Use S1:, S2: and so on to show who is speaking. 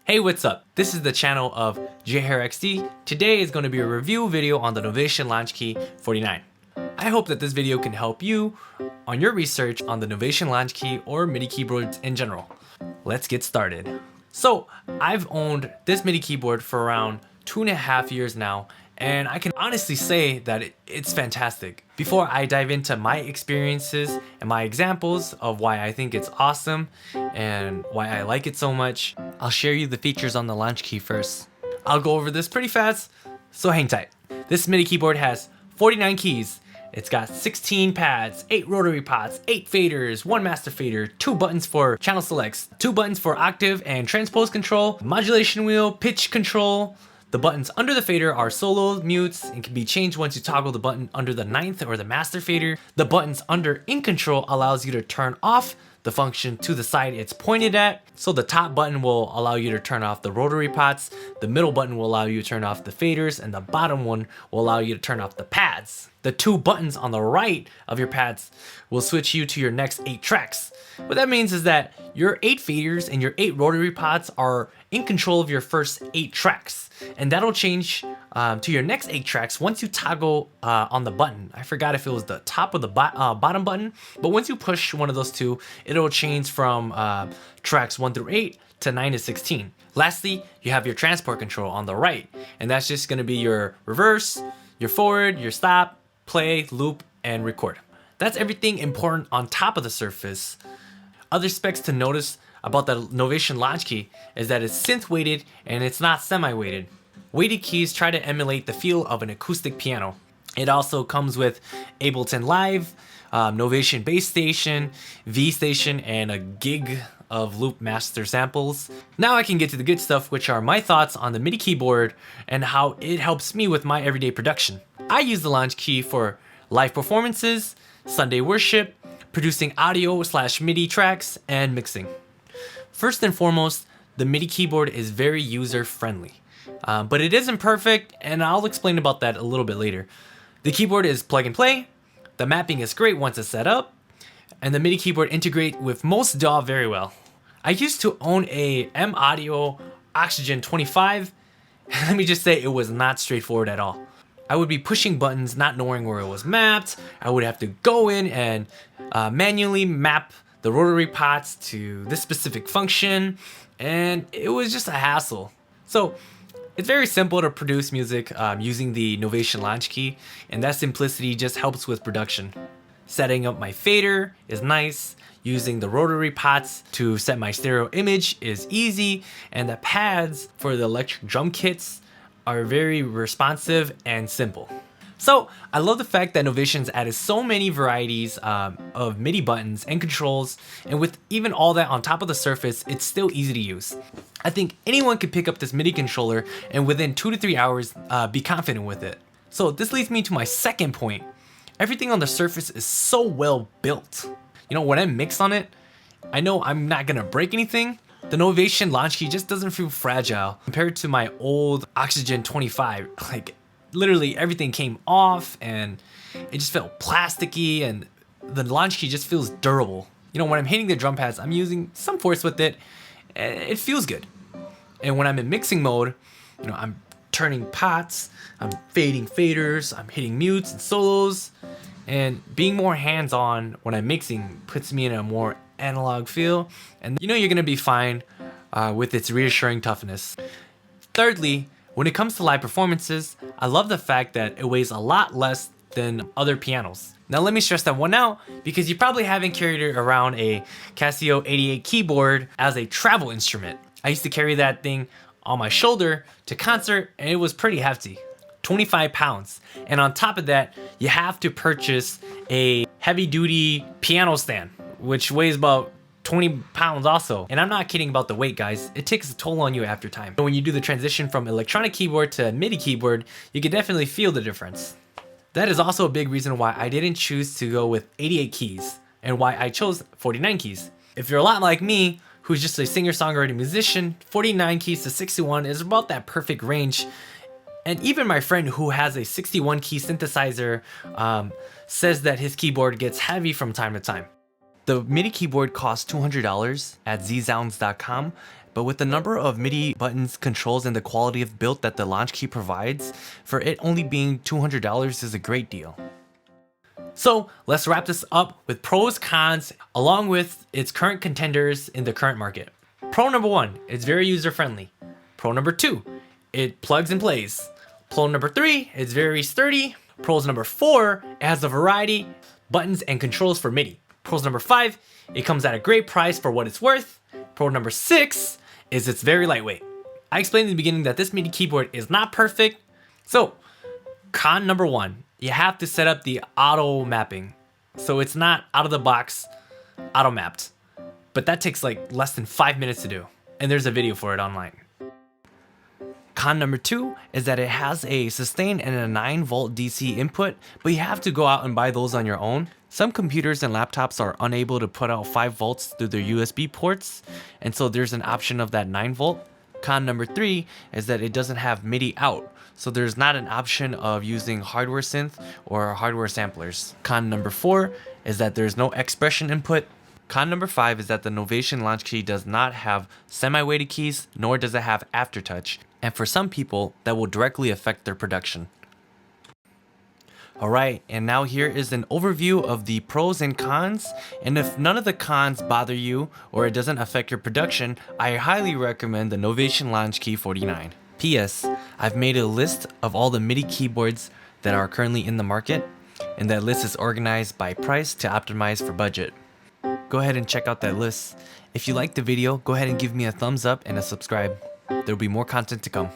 S1: Hey, what's up? This is the channel of JayHurXD. Today is going to be a review video on the Novation Launch Key 49. I hope that this video can help you on your research on the Novation Launch Key or MIDI keyboards in general. Let's get started. So I've owned this MIDI keyboard for around 2.5 years now, and I can honestly say that it's fantastic. Before I dive into my experiences and my examples of why I think it's awesome and why I like it so much, I'll share you the features on the Launch Key first. I'll go over this pretty fast, so hang tight. This MIDI keyboard has 49 keys. It's got 16 pads, 8 rotary pots, 8 faders, 1 master fader, 2 buttons for channel selects, 2 buttons for octave and transpose control, modulation wheel, pitch control. The buttons under the fader are solo, mutes, and can be changed once you toggle the button under the 9th or the master fader. The buttons under in control allows you to turn off the function to the side it's pointed at. So the top button will allow you to turn off the rotary pots, the middle button will allow you to turn off the faders, and the bottom one will allow you to turn off the pads. The 2 buttons on the right of your pads will switch you to your next 8 tracks. What that means is that your 8 faders and your 8 rotary pots are in control of your first 8 tracks, and that'll change to your next 8 tracks once you toggle on the button. I forgot if it was the top or the bottom button, but once you push one of those 2, it'll change from tracks 1 through 8 to 9 to 16. Lastly, you have your transport control on the right, and that's just going to be your reverse, your forward, your stop, play, loop, and record. That's everything important on top of the surface. Other specs to notice about the Novation Launch Key is that it's synth weighted and it's not semi-weighted. Weighted keys try to emulate the feel of an acoustic piano. It also comes with Ableton Live, Novation Bass Station, V Station, and a gig of loop master samples. Now I can get to the good stuff, which are my thoughts on the MIDI keyboard and how it helps me with my everyday production. I use the Launch Key for live performances, Sunday worship, producing audio/MIDI tracks, and mixing. First and foremost, the MIDI keyboard is very user-friendly, but it isn't perfect, and I'll explain about that a little bit later. The keyboard is plug and play, the mapping is great once it's set up, and the MIDI keyboard integrates with most DAW very well. I used to own a M-Audio Oxygen 25, and let me just say it was not straightforward at all. I would be pushing buttons not knowing where it was mapped. I would have to go in and manually map the rotary pots to this specific function, and it was just a hassle. So it's very simple to produce music using the Novation Launch Key, and that simplicity just helps with production. Setting up my fader is nice. Using the rotary pots to set my stereo image is easy, and the pads for the electric drum kits are very responsive and simple. So I love the fact that Novation's added so many varieties of MIDI buttons and controls, and with even all that on top of the surface, it's still easy to use. I think anyone could pick up this MIDI controller and within 2 to 3 hours be confident with it. So this leads me to my second point. Everything on the surface is so well built. You know, when I mix on it, I know I'm not gonna break anything. The Novation Launch Key just doesn't feel fragile compared to my old Oxygen 25. Like, literally everything came off and it just felt plasticky, and the Launch Key just feels durable. You know, when I'm hitting the drum pads, I'm using some force with it, and it feels good. And when I'm in mixing mode, you know, I'm turning pots, I'm fading faders, I'm hitting mutes and solos, and being more hands-on when I'm mixing puts me in a more analog feel, and you know you're gonna be fine with its reassuring toughness. Thirdly, when it comes to live performances, I love the fact that it weighs a lot less than other pianos. Now let me stress that one out, because you probably haven't carried around a Casio 88 keyboard as a travel instrument. I used to carry that thing on my shoulder to concert, and it was pretty hefty, 25 pounds. And on top of that, you have to purchase a heavy-duty piano stand, which weighs about 20 pounds also. And I'm not kidding about the weight, guys. It takes a toll on you after time. When you do the transition from electronic keyboard to MIDI keyboard, you can definitely feel the difference. That is also a big reason why I didn't choose to go with 88 keys and why I chose 49 keys. If you're a lot like me, who's just a singer-songwriter musician, 49 keys to 61 is about that perfect range. And even my friend who has a 61 key synthesizer says that his keyboard gets heavy from time to time. The MIDI keyboard costs $200 at zsounds.com, but with the number of MIDI buttons, controls, and the quality of build that the Launch Key provides, for it only being $200 is a great deal. So let's wrap this up with pros, cons, along with its current contenders in the current market. Pro number 1, it's very user friendly. Pro number 2, it plugs and plays. Pro number 3, it's very sturdy. Pros number 4, it has a variety buttons and controls for MIDI. Pros number 5, it comes at a great price for what it's worth. Pro number 6 is it's very lightweight. I explained in the beginning that this MIDI keyboard is not perfect. So con number 1, you have to set up the auto mapping. So it's not out of the box auto mapped, but that takes like less than 5 minutes to do. And there's a video for it online. Con number 2 is that it has a sustain and a 9-volt DC input, but you have to go out and buy those on your own. Some computers and laptops are unable to put out 5 volts through their USB ports, and so there's an option of that 9-volt. Con number 3 is that it doesn't have MIDI out, so there's not an option of using hardware synth or hardware samplers. Con number 4 is that there's no expression input. Con number 5 is that the Novation Launch Key does not have semi-weighted keys, nor does it have aftertouch, and for some people, that will directly affect their production. Alright, and now here is an overview of the pros and cons, and if none of the cons bother you or it doesn't affect your production, I highly recommend the Novation Launch Key 49. P.S. I've made a list of all the MIDI keyboards that are currently in the market, and that list is organized by price to optimize for budget. Go ahead and check out that list. If you liked the video, go ahead and give me a thumbs up and a subscribe. There will be more content to come.